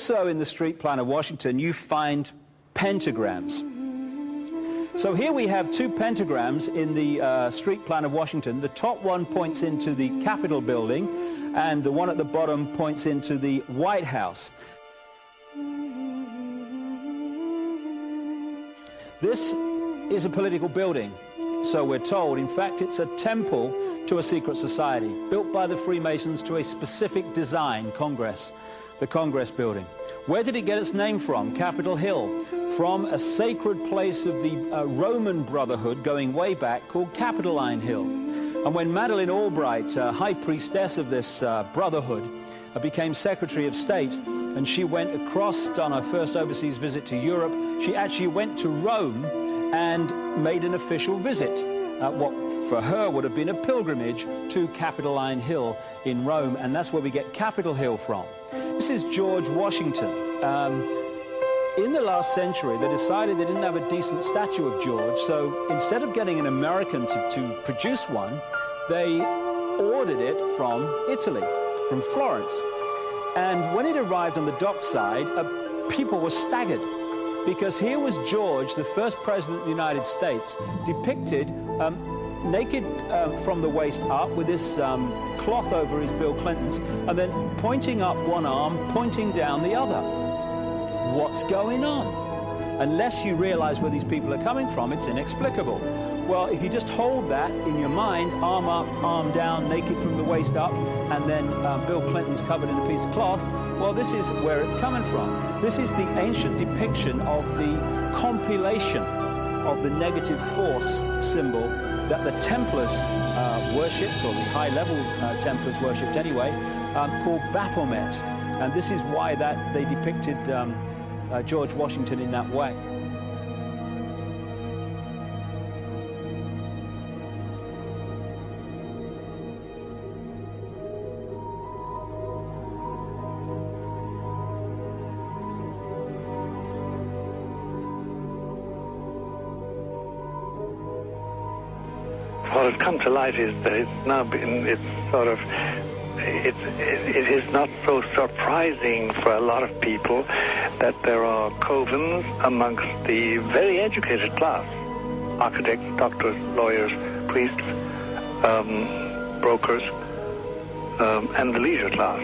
Also in the street plan of Washington, you find pentagrams. So here we have two pentagrams in the street plan of Washington. The top one points into the Capitol building, and the one at the bottom points into the White House. This is a political building, so we're told. In fact, it's a temple to a secret society, built by the Freemasons to a specific design, Congress, the Congress building. Where did it get its name from? Capitol Hill, from a sacred place of the Roman Brotherhood going way back called Capitoline Hill. And when Madeleine Albright, high priestess of this brotherhood, became Secretary of State, and she went across on her first overseas visit to Europe, she actually went to Rome and made an official visit, what for her would have been a pilgrimage to Capitoline Hill in Rome, and that's where we get Capitol Hill from. This is George Washington. In the last century, they decided they didn't have a decent statue of George, so instead of getting an American to produce one, they ordered it from Italy, from Florence. And when it arrived on the dockside, people were staggered, because here was George, the first president of the United States, depicted naked from the waist up with this cloth over his Bill Clinton's, and then pointing up one arm, pointing down the other. What's going on? Unless you realize where these people are coming from, it's inexplicable. Well, if you just hold that in your mind, arm up, arm down, naked from the waist up, and then Bill Clinton's covered in a piece of cloth, well, this is where it's coming from. This is the ancient depiction of the compilation of the negative force symbol that the Templars worshipped, or the high-level Templars worshipped anyway, called Baphomet. And this is why that they depicted George Washington in that way. What has come to light is that it is not so surprising for a lot of people that there are covens amongst the very educated class, architects, doctors, lawyers, priests, brokers, and the leisure class.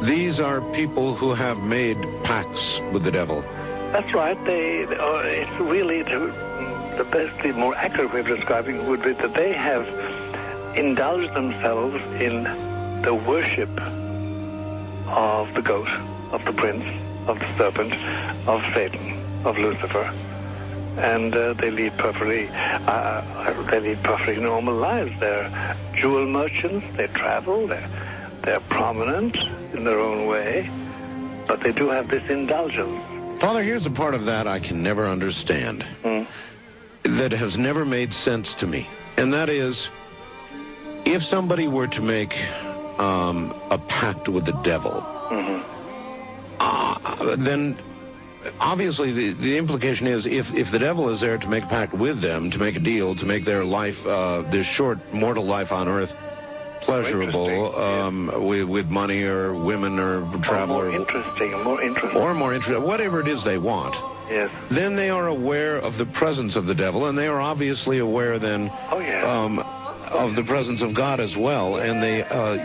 These are people who have made pacts with the devil. That's right. It's really the best, the more accurate way of describing it would be that they have indulged themselves in the worship of the goat, of the prince, of the serpent, of Satan, of Lucifer, and they lead perfectly normal lives. They're jewel merchants. They travel. They're prominent in their own way, but they do have this indulgence. Father, here's a part of that I can never understand. That has never made sense to me, and that is, if somebody were to make a pact with the devil, then obviously the implication is if the devil is there to make a pact with them, to make a deal, to make their life, their short mortal life on earth, pleasurable, with money or women or travel, or more interesting, whatever it is they want. Yes. Then they are aware of the presence of the devil, and they are obviously aware then of the presence of God as well, and they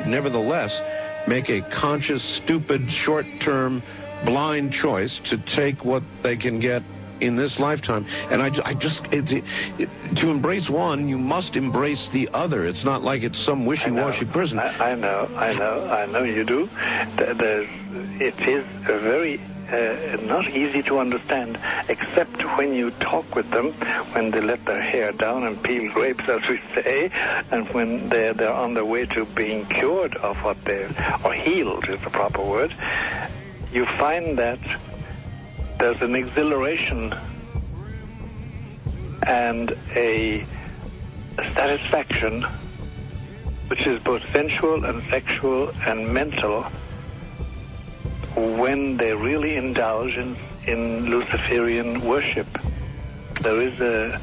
nevertheless make a conscious, stupid, short-term, blind choice to take what they can get in this lifetime. And to embrace one, you must embrace the other. It's not like it's some wishy-washy person. I know you do. It is a very not easy to understand, except when you talk with them, when they let their hair down and peel grapes, as we say, and when they're on their way to being cured of what or healed is the proper word. You find that there's an exhilaration and a satisfaction which is both sensual and sexual and mental when they really indulge in Luciferian worship. There is a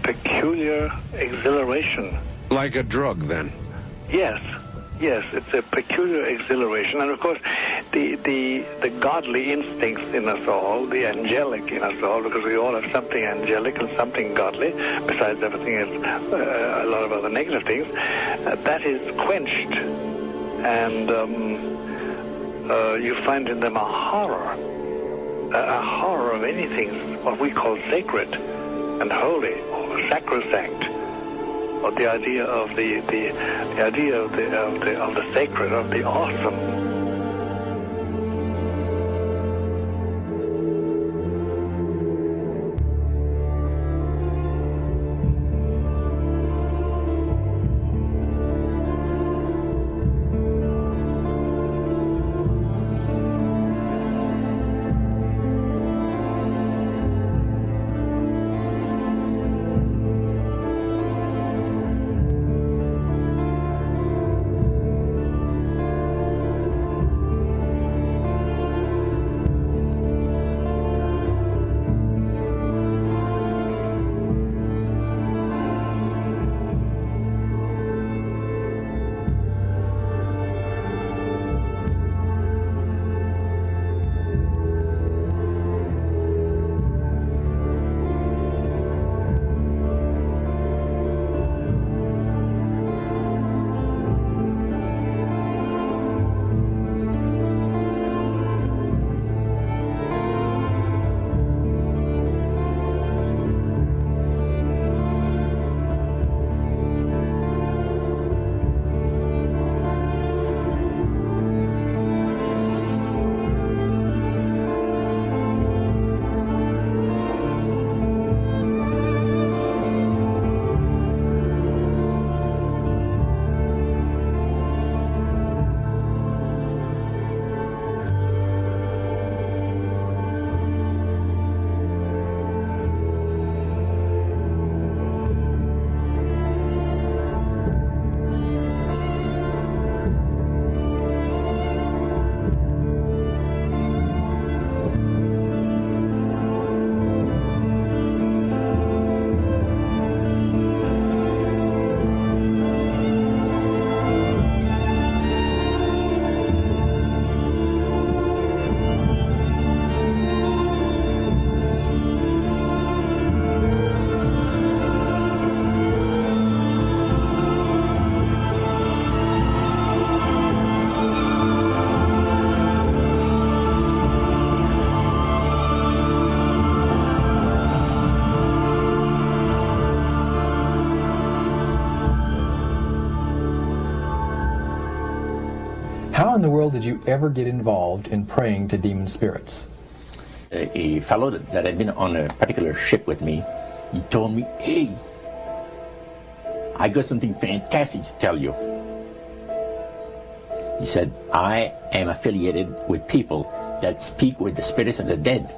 peculiar exhilaration. Like a drug, then? Yes, it's a peculiar exhilaration. And of course, the godly instincts in us all, the angelic in us all, because we all have something angelic and something godly, besides everything else, a lot of other negative things, that is quenched. And you find in them a horror of anything, what we call sacred and holy, or sacrosanct, or the idea of the idea of the sacred, of the awesome. How in the world did you ever get involved in praying to demon spirits? A fellow that had been on a particular ship with me, he told me, "Hey, I got something fantastic to tell you." He said, "I am affiliated with people that speak with the spirits of the dead.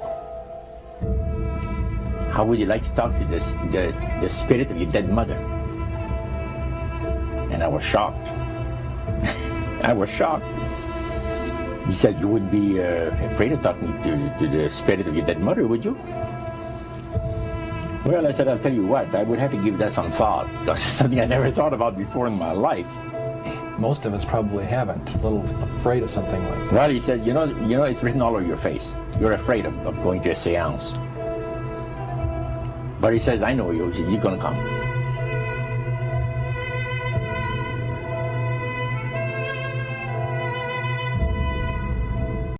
How would you like to talk to the spirit of your dead mother?" And I was shocked. I was shocked. He said, "You wouldn't be afraid of talking to the spirit of your dead mother, would you?" Well, I said, "I'll tell you what, I would have to give that some thought, because it's something I never thought about before in my life." Most of us probably haven't. A little afraid of something like that. Well, he says, you know, it's written all over your face. You're afraid of going to a seance. But he says, "I know you. He says, you're going to come."